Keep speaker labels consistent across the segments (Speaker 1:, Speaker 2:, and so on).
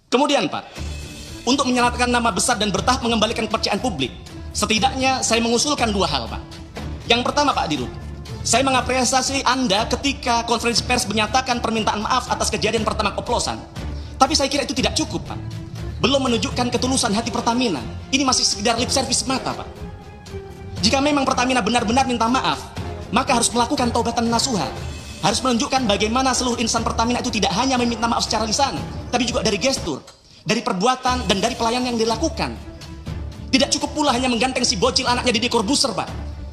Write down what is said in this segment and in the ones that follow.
Speaker 1: Kemudian Pak, untuk menyelamatkan nama besar dan bertahap mengembalikan kepercayaan publik, setidaknya saya mengusulkan dua hal Pak. Yang pertama Pak Dirut, saya mengapresiasi Anda ketika konferensi pers menyatakan permintaan maaf atas kejadian pertama oplosan. Tapi saya kira itu tidak cukup Pak. Belum menunjukkan ketulusan hati Pertamina. Ini masih sekedar lip service semata Pak. Jika memang Pertamina benar-benar minta maaf, maka harus melakukan taubatan nasuha. Harus menunjukkan bagaimana seluruh insan Pertamina itu tidak hanya meminta maaf secara lisan, tapi juga dari gestur, dari perbuatan, dan dari pelayanan yang dilakukan. Tidak cukup pula hanya mengganteng si bocil anaknya Deddy Corbuzier Pak,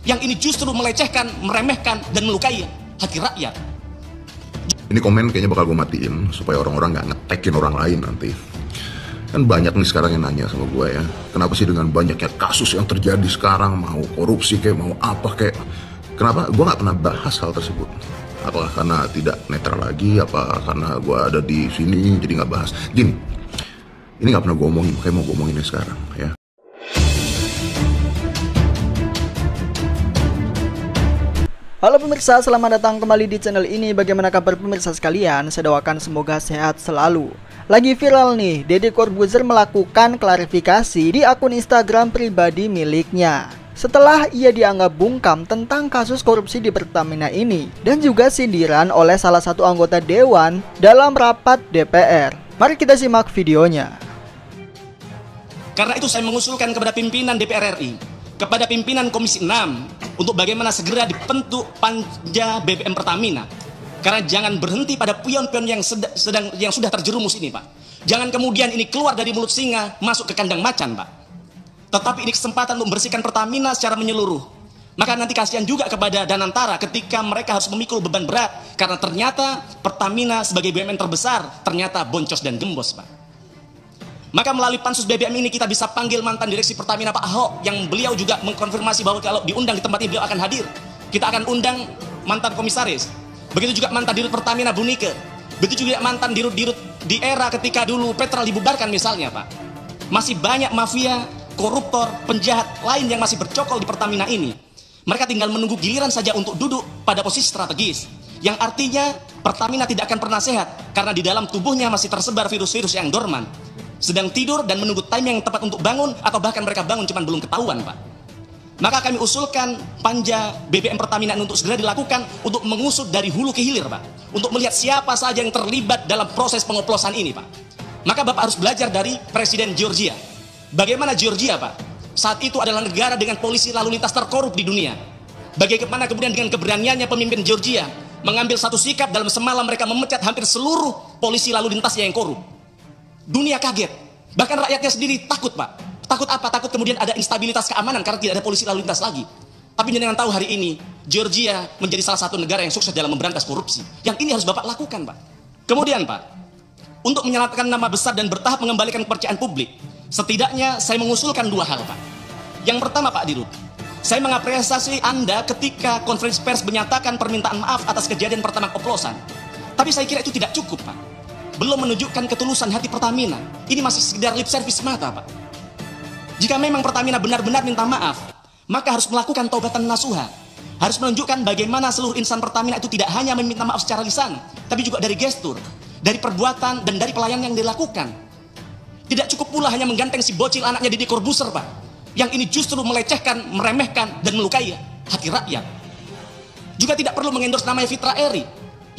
Speaker 1: yang ini justru melecehkan, meremehkan, dan melukai hati rakyat.
Speaker 2: Ini komen kayaknya bakal gue matiin supaya orang-orang nggak ngetekin orang lain nanti. Kan banyak nih sekarang yang nanya sama gue ya, kenapa sih dengan banyaknya kasus yang terjadi sekarang, mau korupsi kayak mau apa kayak, kenapa gue nggak pernah bahas hal tersebut? Apakah karena tidak netral lagi? Apa karena gue ada di sini jadi nggak bahas? Gini, ini nggak pernah gue omongin, kayak mau gue omonginnya sekarang ya.
Speaker 3: Halo pemirsa, selamat datang kembali di channel ini. Bagaimana kabar pemirsa sekalian? Saya doakan semoga sehat selalu. Lagi viral nih, Deddy Corbuzier melakukan klarifikasi di akun Instagram pribadi miliknya setelah ia dianggap bungkam tentang kasus korupsi di Pertamina ini dan juga sindiran oleh salah satu anggota dewan dalam rapat DPR. Mari kita simak videonya.
Speaker 1: Karena itu saya mengusulkan kepada pimpinan DPR RI, kepada pimpinan Komisi 6 untuk bagaimana segera dibentuk panja BBM Pertamina. Karena jangan berhenti pada pion-pion yang sudah terjerumus ini Pak. Jangan kemudian ini keluar dari mulut singa masuk ke kandang macan Pak. Tetapi ini kesempatan untuk membersihkan Pertamina secara menyeluruh. Maka nanti kasihan juga kepada Danantara ketika mereka harus memikul beban berat. Karena ternyata Pertamina sebagai BUMN terbesar ternyata boncos dan gembos Pak. Maka melalui pansus BBM ini kita bisa panggil mantan direksi Pertamina Pak Ahok, yang beliau juga mengkonfirmasi bahwa kalau diundang di tempat ini beliau akan hadir. Kita akan undang mantan komisaris. Begitu juga mantan dirut Pertamina Bunike. Begitu juga mantan dirut-dirut di era ketika dulu Petrol dibubarkan misalnya Pak. Masih banyak mafia, koruptor, penjahat lain yang masih bercokol di Pertamina ini. Mereka tinggal menunggu giliran saja untuk duduk pada posisi strategis. Yang artinya Pertamina tidak akan pernah sehat karena di dalam tubuhnya masih tersebar virus-virus yang dorman. Sedang tidur dan menunggu time yang tepat untuk bangun, atau bahkan mereka bangun cuman belum ketahuan Pak. Maka kami usulkan panja BBM Pertamina untuk segera dilakukan untuk mengusut dari hulu ke hilir Pak. Untuk melihat siapa saja yang terlibat dalam proses pengoplosan ini Pak. Maka Bapak harus belajar dari Presiden Georgia. Bagaimana Georgia Pak? Saat itu adalah negara dengan polisi lalu lintas terkorup di dunia. Bagaimana kemudian dengan keberaniannya pemimpin Georgia mengambil satu sikap dalam semalam mereka memecat hampir seluruh polisi lalu lintasnya yang korup. Dunia kaget. Bahkan rakyatnya sendiri takut Pak. Takut apa? Takut kemudian ada instabilitas keamanan karena tidak ada polisi lalu lintas lagi. Tapi jangan tahu hari ini Georgia menjadi salah satu negara yang sukses dalam memberantas korupsi. Yang ini harus Bapak lakukan Pak. Kemudian Pak, untuk menyelamatkan nama besar dan bertahap mengembalikan kepercayaan publik, setidaknya saya mengusulkan dua hal Pak. Yang pertama Pak Dirut, saya mengapresiasi Anda ketika konferensi pers menyatakan permintaan maaf atas kejadian pertama oplosan. Tapi saya kira itu tidak cukup Pak. Belum menunjukkan ketulusan hati Pertamina. Ini masih sekedar lip service semata Pak. Jika memang Pertamina benar-benar minta maaf, maka harus melakukan taubatan nasuha. Harus menunjukkan bagaimana seluruh insan Pertamina itu tidak hanya meminta maaf secara lisan, tapi juga dari gestur, dari perbuatan, dan dari pelayanan yang dilakukan. Tidak cukup pula hanya mengganteng si bocil anaknya Deddy Corbuzier Pak, yang ini justru melecehkan, meremehkan, dan melukai hati rakyat. Juga tidak perlu mengendorse namanya Fitra Eri,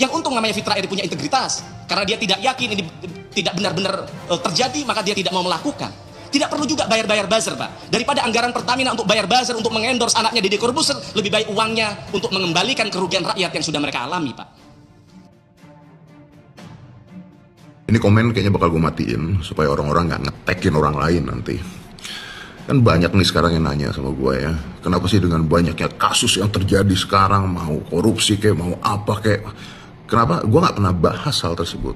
Speaker 1: yang untung namanya Fitra Eri punya integritas, karena dia tidak yakin ini tidak benar-benar terjadi, maka dia tidak mau melakukan. Tidak perlu juga bayar-bayar buzzer Pak. Daripada anggaran Pertamina untuk bayar buzzer untuk mengendorse anaknya Deddy Corbuzier, lebih baik uangnya untuk mengembalikan kerugian rakyat yang sudah mereka alami Pak.
Speaker 2: Ini komen kayaknya bakal gue matiin supaya orang-orang nggak ngetekin orang lain nanti. Kan banyak nih sekarang yang nanya sama gue ya, kenapa sih dengan banyaknya kasus yang terjadi sekarang, mau korupsi kayak mau apa kayak, kenapa gue nggak pernah bahas hal tersebut?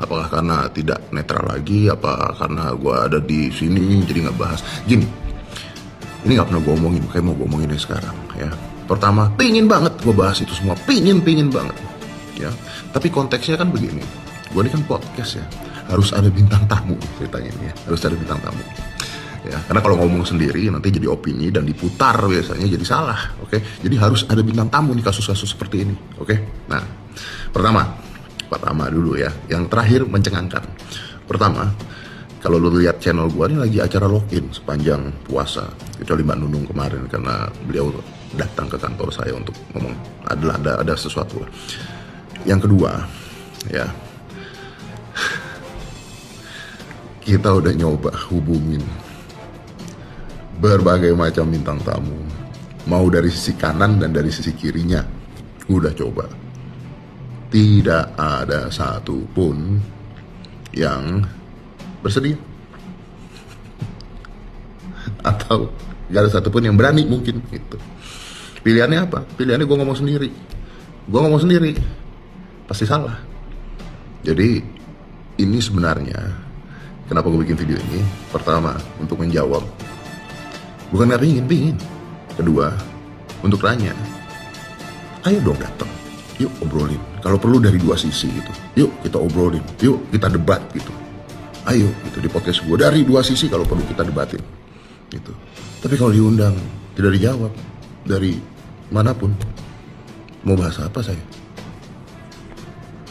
Speaker 2: Apakah karena tidak netral lagi? Apa karena gue ada di sini jadi nggak bahas? Gini, ini nggak pernah gue omongin, kayak mau gue omonginnya sekarang ya. Pertama, pingin banget gue bahas itu semua, pingin banget ya. Tapi konteksnya kan begini, gue ini kan podcast ya, harus ada bintang tamu ceritanya ini ya, harus ada bintang tamu. Ya, karena kalau ngomong sendiri nanti jadi opini dan diputar biasanya jadi salah, oke? Jadi harus ada bintang tamu nih kasus-kasus seperti ini, oke? Nah, pertama dulu ya, yang terakhir mencengangkan. Pertama, kalau lu lihat channel gua ini lagi acara lock-in sepanjang puasa, kecuali Mbak Nunung kemarin karena beliau datang ke kantor saya untuk ngomong ada sesuatu. Yang kedua, ya, kita udah nyoba hubungin berbagai macam bintang tamu, mau dari sisi kanan dan dari sisi kirinya, udah coba. Tidak ada satupun yang bersedia, atau gak ada satupun yang berani mungkin gitu. Pilihannya apa? Pilihannya gue ngomong sendiri, pasti salah. Jadi ini sebenarnya kenapa gue bikin video ini? Pertama, untuk menjawab, bukan gak pingin. Kedua, untuk tanya, ayo dong datang, yuk obrolin. Kalau perlu dari dua sisi gitu, yuk kita obrolin, yuk kita debat gitu. Ayo gitu di podcast gue dari dua sisi kalau perlu kita debatin gitu. Tapi kalau diundang tidak dijawab dari manapun, mau bahas apa saya?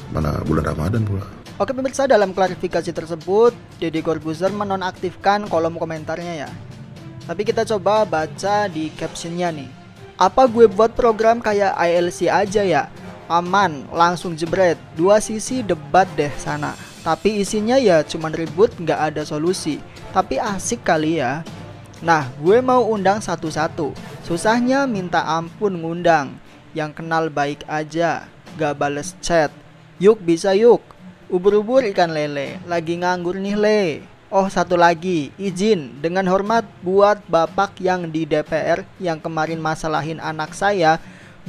Speaker 2: Mana bulan Ramadan pula.
Speaker 3: Oke pemirsa, dalam klarifikasi tersebut Deddy Corbuzier menonaktifkan kolom komentarnya ya. Tapi kita coba baca di captionnya nih. Apa gue buat program kayak ILC aja ya? Aman, langsung jebret, dua sisi debat deh sana. Tapi isinya ya cuman ribut, gak ada solusi. Tapi asik kali ya. Nah, gue mau undang satu-satu. Susahnya minta ampun ngundang. Yang kenal baik aja, gak bales chat. Yuk bisa yuk. Ubur-ubur ikan lele, lagi nganggur nih le. Oh satu lagi, izin dengan hormat buat bapak yang di DPR yang kemarin masalahin anak saya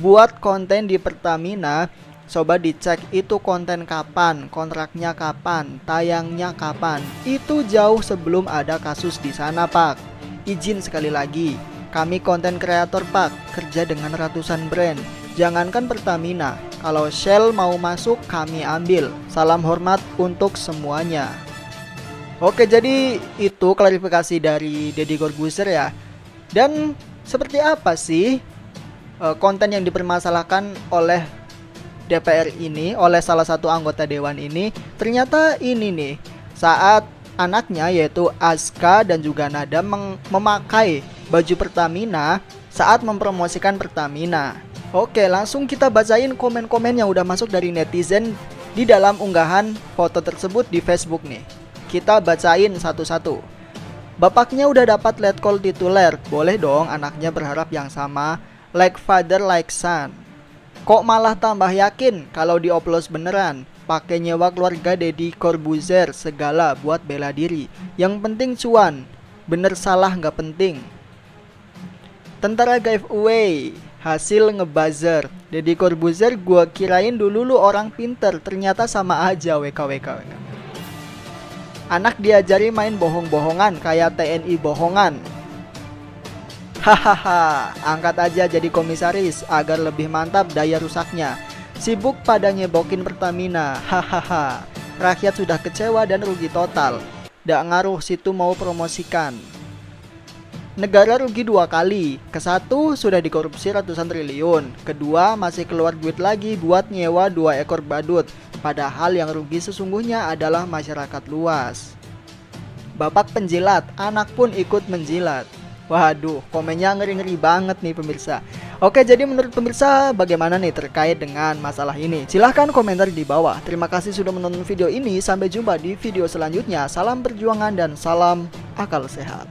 Speaker 3: buat konten di Pertamina. Coba dicek itu konten kapan, kontraknya kapan, tayangnya kapan. Itu jauh sebelum ada kasus di sana pak. Izin sekali lagi, kami konten kreator pak, kerja dengan ratusan brand. Jangankan Pertamina, kalau Shell mau masuk kami ambil. Salam hormat untuk semuanya. Oke, jadi itu klarifikasi dari Deddy Corbuzier ya. Dan seperti apa sih konten yang dipermasalahkan oleh DPR ini, oleh salah satu anggota dewan ini? Ternyata ini nih, saat anaknya yaitu Aska dan juga Nada memakai baju Pertamina saat mempromosikan Pertamina. Oke, langsung kita bacain komen-komen yang udah masuk dari netizen di dalam unggahan foto tersebut di Facebook nih. Kita bacain satu-satu. Bapaknya udah dapat letkol tituler, boleh dong anaknya berharap yang sama. Like father like son. Kok malah tambah yakin kalau dioplos beneran? Pakai nyewa keluarga Deddy Corbuzier segala buat bela diri. Yang penting cuan. Bener salah nggak penting. Tentara giveaway, hasil ngebuzzer. Deddy Corbuzier gua kirain dulu lu orang pinter, ternyata sama aja WKWK. Anak diajari main bohong-bohongan kayak TNI bohongan. Hahaha, angkat aja jadi komisaris agar lebih mantap daya rusaknya. Sibuk pada nyebokin Pertamina. Hahaha, rakyat sudah kecewa dan rugi total. Nggak ngaruh situ mau promosikan. Negara rugi dua kali. Ke-1 sudah dikorupsi ratusan triliun. Kedua masih keluar duit lagi buat nyewa 2 ekor badut. Padahal yang rugi sesungguhnya adalah masyarakat luas. Bapak penjilat, anak pun ikut menjilat. Waduh, komennya ngeri-ngeri banget nih pemirsa. Oke, jadi menurut pemirsa bagaimana nih terkait dengan masalah ini? Silahkan komentar di bawah. Terima kasih sudah menonton video ini. Sampai jumpa di video selanjutnya. Salam perjuangan dan salam akal sehat.